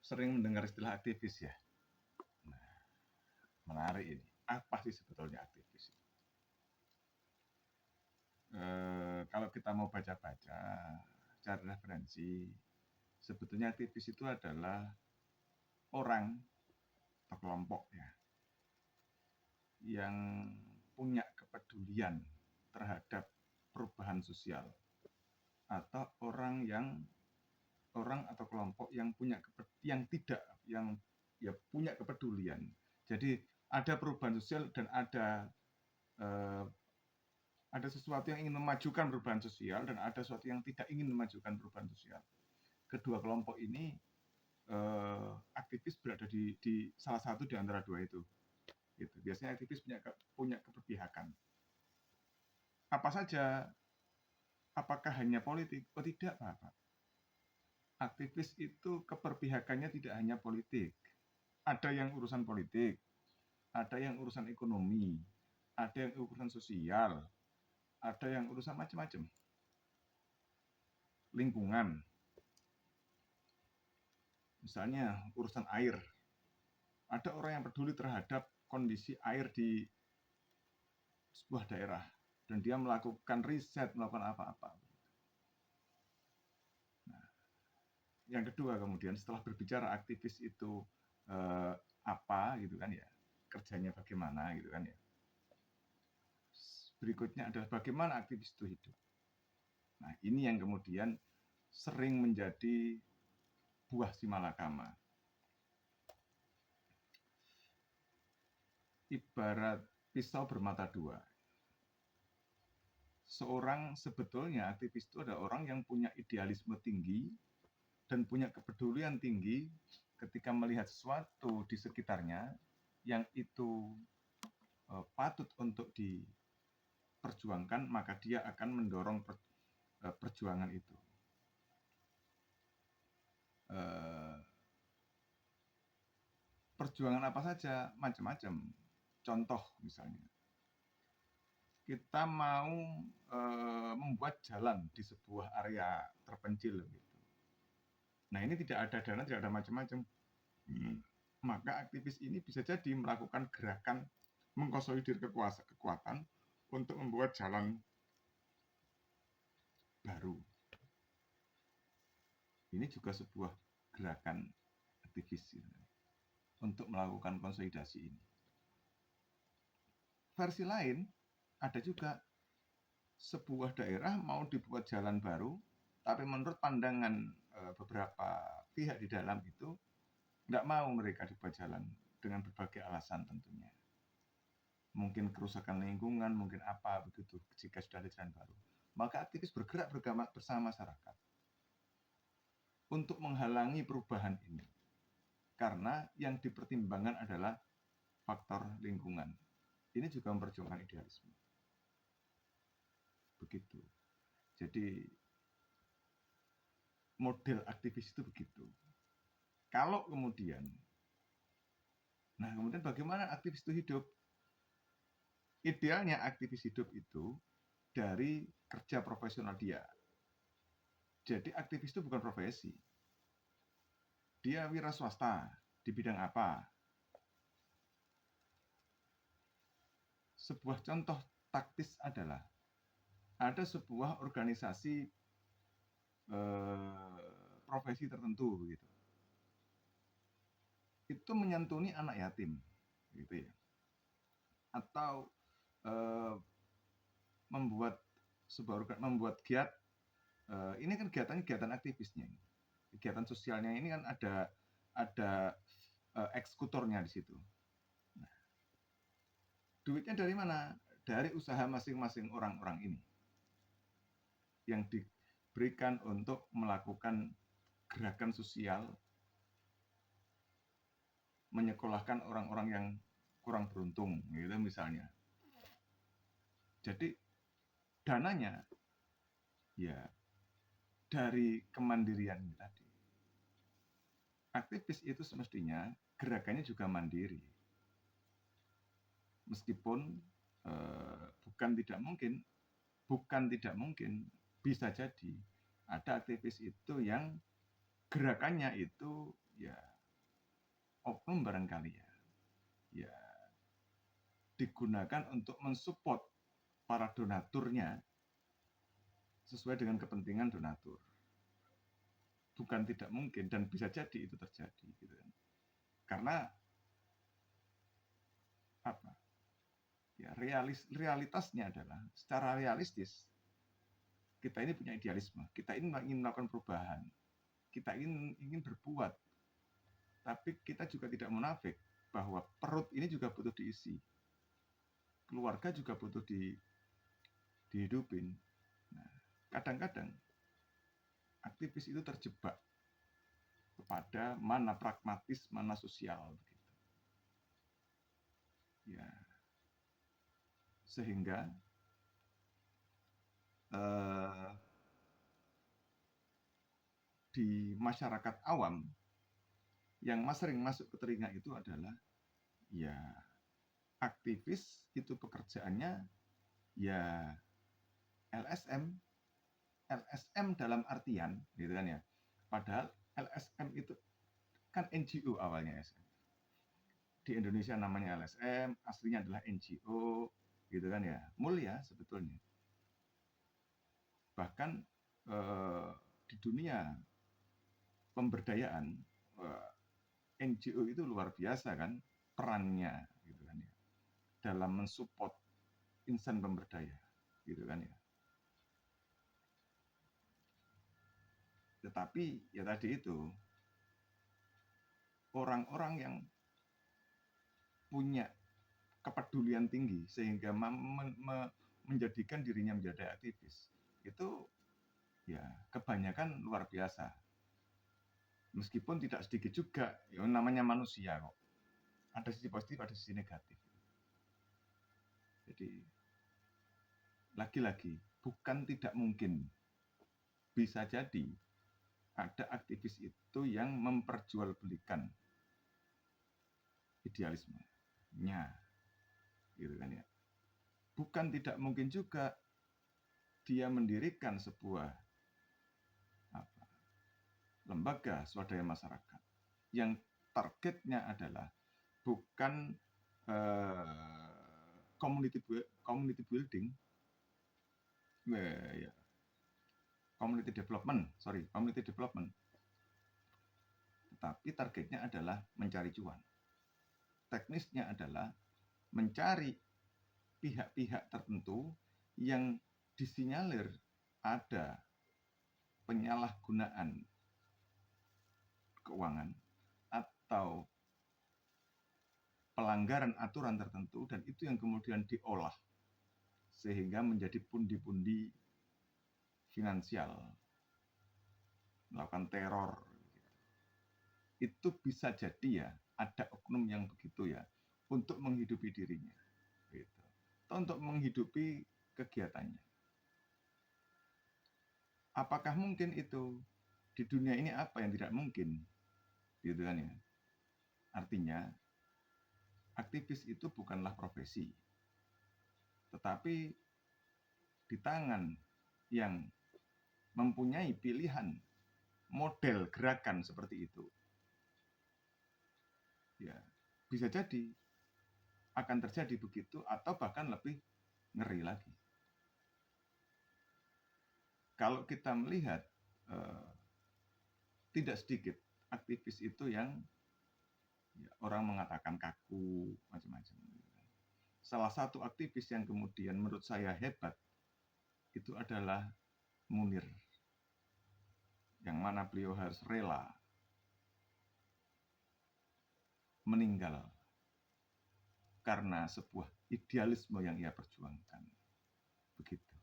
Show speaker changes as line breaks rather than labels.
sering mendengar istilah aktivis ya. Nah, menarik ini. Apa sih sebetulnya aktivis? Kalau kita mau baca-baca, cari referensi, sebetulnya aktivis itu adalah orang atau kelompok ya yang punya kepedulian terhadap perubahan sosial, atau orang atau kelompok yang punya punya kepedulian. Jadi ada perubahan sosial dan ada sesuatu yang ingin memajukan perubahan sosial dan ada sesuatu yang tidak ingin memajukan perubahan sosial. Kedua kelompok ini aktivis berada di salah satu di antara dua itu. Gitu. Biasanya aktivis punya keberpihakan. Apa saja? Apakah hanya politik? Oh tidak, Bapak. Aktivis itu keberpihakannya tidak hanya politik. Ada yang urusan politik, ada yang urusan ekonomi, ada yang urusan sosial, ada yang urusan macam-macam. Lingkungan. Misalnya urusan air. Ada orang yang peduli terhadap kondisi air di sebuah daerah dan dia melakukan riset, melakukan apa-apa. Nah, yang kedua kemudian setelah berbicara aktivis itu apa gitu kan ya, kerjanya bagaimana gitu kan ya. Berikutnya adalah bagaimana aktivis itu hidup. Nah, ini yang kemudian sering menjadi buah si malakama. Ibarat pisau bermata dua. Seorang sebetulnya aktivis itu adalah orang yang punya idealisme tinggi dan punya kepedulian tinggi ketika melihat sesuatu di sekitarnya yang itu patut untuk diperjuangkan, maka dia akan mendorong perjuangan itu. Perjuangan apa saja? Macam-macam. Contoh misalnya, kita mau membuat jalan di sebuah area terpencil gitu. Nah, ini tidak ada dana, tidak ada macam-macam. Maka aktivis ini bisa jadi melakukan gerakan mengkonsolidir kekuatan untuk membuat jalan baru. Ini juga sebuah gerakan aktivis untuk melakukan konsolidasi ini. Versi lain, ada juga sebuah daerah mau dibuat jalan baru, tapi menurut pandangan beberapa pihak di dalam itu, nggak mau mereka dibuat jalan dengan berbagai alasan tentunya. Mungkin kerusakan lingkungan, mungkin apa begitu jika sudah ada jalan baru. Maka aktivis bergerak bersama masyarakat untuk menghalangi perubahan ini. Karena yang dipertimbangkan adalah faktor lingkungan. Ini juga memperjuangkan idealisme. Begitu. Jadi model aktivis itu begitu. Kalau kemudian bagaimana aktivis itu hidup? Idealnya aktivis hidup itu dari kerja profesional dia. Jadi aktivis itu bukan profesi. Dia wira swasta di bidang apa? Sebuah contoh taktis adalah ada sebuah organisasi profesi tertentu begitu. Itu menyantuni anak yatim gitu ya. Atau membuat giat, ini kan kegiatan aktivisnya, kegiatan sosialnya ini kan ada eksekutornya di situ. Nah, duitnya dari mana? Dari usaha masing-masing orang-orang ini yang diberikan untuk melakukan gerakan sosial, menyekolahkan orang-orang yang kurang beruntung, gitu misalnya. Jadi dananya ya dari kemandirian tadi. Aktivis itu semestinya gerakannya juga mandiri. Meskipun bukan tidak mungkin bisa jadi ada aktivis itu yang gerakannya itu ya oknum barangkali ya digunakan untuk mensupport para donaturnya sesuai dengan kepentingan donatur. Bukan tidak mungkin dan bisa jadi itu terjadi gitu kan. Karena apa? Ya realitasnya adalah secara realistis kita ini punya idealisme, kita ini ingin melakukan perubahan, kita ingin berbuat, tapi kita juga tidak munafik bahwa perut ini juga butuh diisi, keluarga juga butuh dihidupin. Nah, kadang-kadang aktivis itu terjebak kepada mana pragmatis, mana sosial begitu. Ya, sehingga di masyarakat awam yang sering masuk ke telinga itu adalah ya aktivis itu pekerjaannya ya LSM, LSM dalam artian gitu kan ya. Padahal LSM itu kan NGO awalnya ya. Di Indonesia namanya LSM, aslinya adalah NGO gitu kan ya. Mulia sebetulnya. Bahkan di dunia pemberdayaan NGO itu luar biasa kan perannya gitu kan ya dalam mensupport insan pemberdaya gitu kan ya. Tetapi ya tadi itu orang-orang yang punya kepedulian tinggi sehingga menjadikan dirinya menjadi aktivis itu ya kebanyakan luar biasa. Meskipun tidak sedikit juga, ya namanya manusia kok. Ada sisi positif, ada sisi negatif. Jadi lagi-lagi bukan tidak mungkin, bisa jadi ada aktivis itu yang memperjualbelikan idealismenya, gitu kan ya. Bukan tidak mungkin juga dia mendirikan sebuah lembaga swadaya masyarakat yang targetnya adalah bukan community building, ya, community development, tetapi targetnya adalah mencari cuan. Teknisnya adalah mencari pihak-pihak tertentu yang disinyalir ada penyalahgunaan keuangan atau pelanggaran aturan tertentu dan itu yang kemudian diolah sehingga menjadi pundi-pundi finansial, melakukan teror. Itu bisa jadi ya ada oknum yang begitu ya untuk menghidupi dirinya, gitu. Atau untuk menghidupi kegiatannya. Apakah mungkin itu di dunia ini apa yang tidak mungkin, gitu kan ya? Artinya aktivis itu bukanlah profesi, tetapi di tangan yang mempunyai pilihan model gerakan seperti itu, ya bisa jadi akan terjadi begitu atau bahkan lebih ngeri lagi. Kalau kita melihat tidak sedikit aktivis itu yang ya, orang mengatakan kaku macam-macam. Salah satu aktivis yang kemudian menurut saya hebat itu adalah Munir, yang mana beliau harus rela meninggal karena sebuah idealisme yang ia perjuangkan. Begitu.